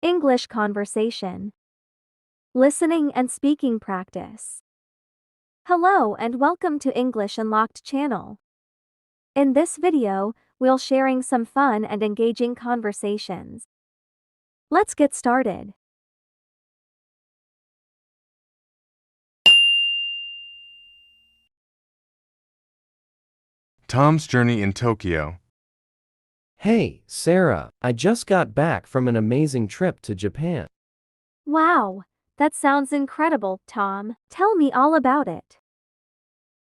English conversation. Listening and speaking practice. Hello and welcome to English Unlocked channel. In this video, we'll sharing some fun and engaging conversations. Let's get started. Tom's journey in Tokyo. Hey, Sarah, I just got back from an amazing trip to Japan. Wow, that sounds incredible, Tom. Tell me all about it.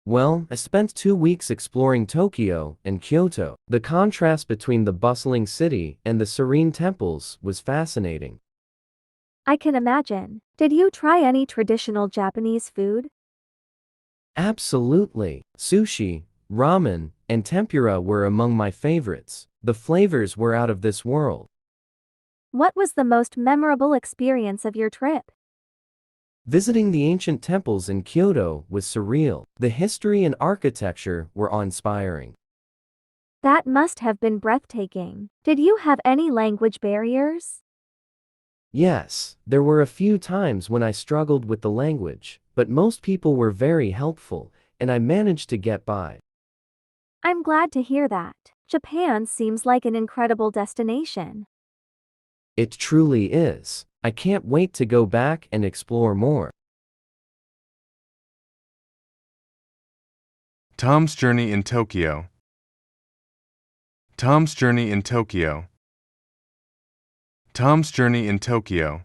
Well, I spent 2 weeks exploring Tokyo and Kyoto. The contrast between the bustling city and the serene temples was fascinating. I can imagine. Did you try any traditional Japanese food? Absolutely. Sushi, ramen, and tempura were among my favorites. The flavors were out of this world. What was the most memorable experience of your trip? Visiting the ancient temples in Kyoto was surreal. The history and architecture were awe-inspiring. That must have been breathtaking. Did you have any language barriers? Yes, there were a few times when I struggled with the language, but most people were very helpful, and I managed to get by. I'm glad to hear that. Japan seems like an incredible destination. It truly is. I can't wait to go back and explore more. Tom's journey in Tokyo. Tom's journey in Tokyo. Tom's journey in Tokyo.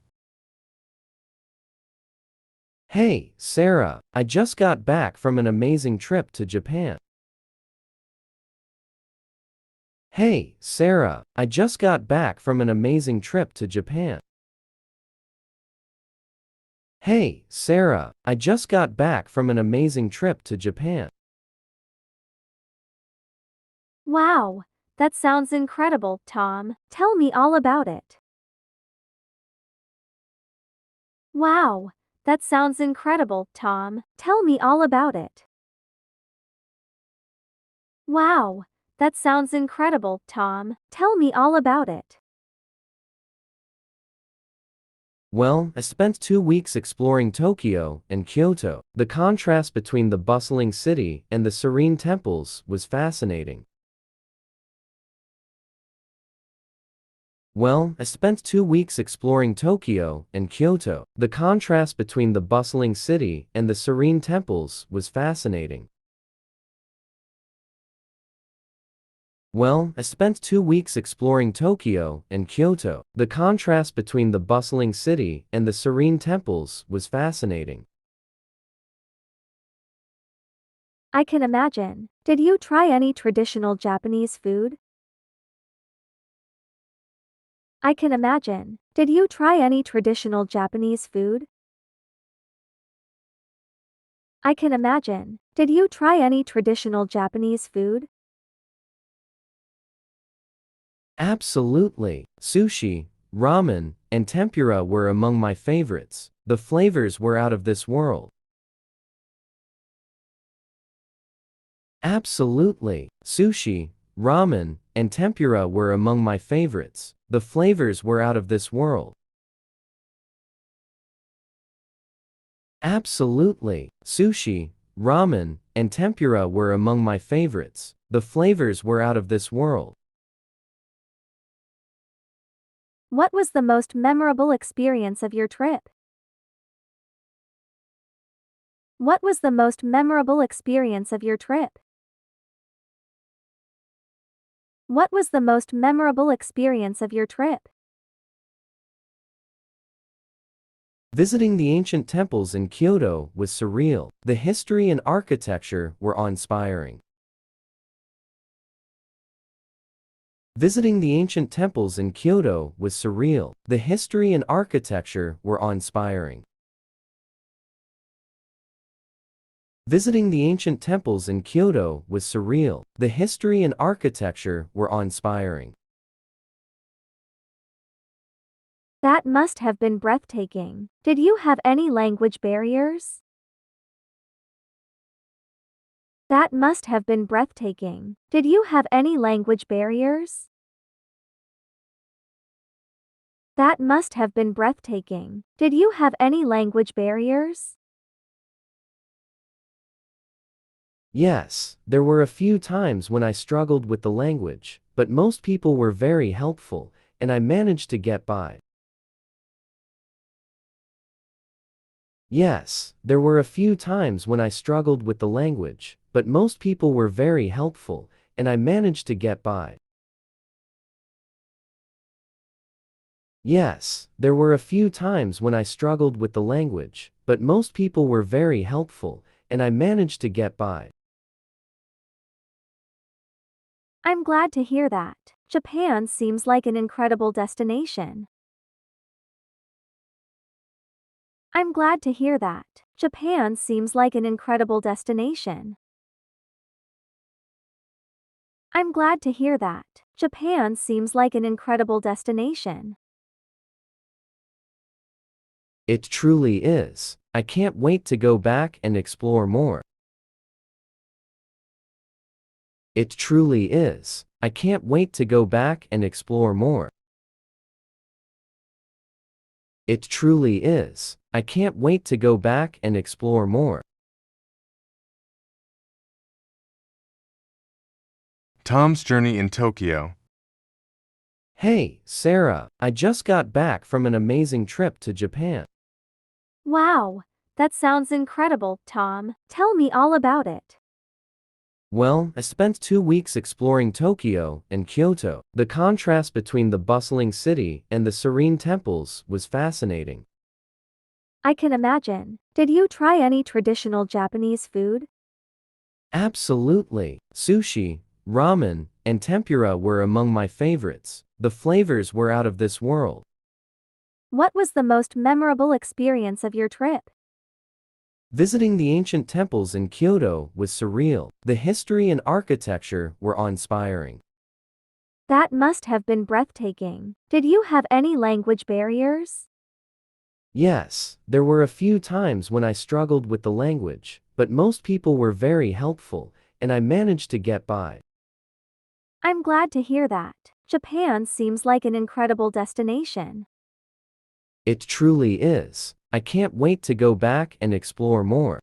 Hey, Sarah, I just got back from an amazing trip to Japan. Hey, Sarah, I just got back from an amazing trip to Japan. Hey, Sarah, I just got back from an amazing trip to Japan. Wow, that sounds incredible, Tom. Tell me all about it. Wow, that sounds incredible, Tom. Tell me all about it. Wow, that sounds incredible, Tom. Tell me all about it. Well, I spent 2 weeks exploring Tokyo and Kyoto. The contrast between the bustling city and the serene temples was fascinating. Well, I spent 2 weeks exploring Tokyo and Kyoto. The contrast between the bustling city and the serene temples was fascinating. Well, I spent 2 weeks exploring Tokyo and Kyoto. The contrast between the bustling city and the serene temples was fascinating. I can imagine. Did you try any traditional Japanese food? I can imagine. Did you try any traditional Japanese food? I can imagine. Did you try any traditional Japanese food? Absolutely. Sushi, ramen, and tempura were among my favorites. The flavors were out of this world. Absolutely. Sushi, ramen, and tempura were among my favorites. The flavors were out of this world. Absolutely. Sushi, ramen, and tempura were among my favorites. The flavors were out of this world. What was the most memorable experience of your trip? What was the most memorable experience of your trip? What was the most memorable experience of your trip? Visiting the ancient temples in Kyoto was surreal. The history and architecture were awe-inspiring. Visiting the ancient temples in Kyoto was surreal. The history and architecture were awe-inspiring. Visiting the ancient temples in Kyoto was surreal. The history and architecture were awe-inspiring. That must have been breathtaking. Did you have any language barriers? That must have been breathtaking. Did you have any language barriers? That must have been breathtaking. Did you have any language barriers? Yes, there were a few times when I struggled with the language, but most people were very helpful, and I managed to get by. Yes, there were a few times when I struggled with the language, but most people were very helpful, and I managed to get by. Yes, there were a few times when I struggled with the language, but most people were very helpful, and I managed to get by. I'm glad to hear that. Japan seems like an incredible destination. I'm glad to hear that. Japan seems like an incredible destination. I'm glad to hear that. Japan seems like an incredible destination. It truly is. I can't wait to go back and explore more. It truly is. I can't wait to go back and explore more. It truly is. I can't wait to go back and explore more. Tom's journey in Tokyo. Hey, Sarah, I just got back from an amazing trip to Japan. Wow, that sounds incredible, Tom. Tell me all about it. Well, I spent 2 weeks exploring Tokyo and Kyoto. The contrast between the bustling city and the serene temples was fascinating. I can imagine. Did you try any traditional Japanese food? Absolutely. Sushi, ramen, and tempura were among my favorites. The flavors were out of this world. What was the most memorable experience of your trip? Visiting the ancient temples in Kyoto was surreal. The history and architecture were awe-inspiring. That must have been breathtaking. Did you have any language barriers? Yes, there were a few times when I struggled with the language, but most people were very helpful, and I managed to get by. I'm glad to hear that. Japan seems like an incredible destination. It truly is. I can't wait to go back and explore more.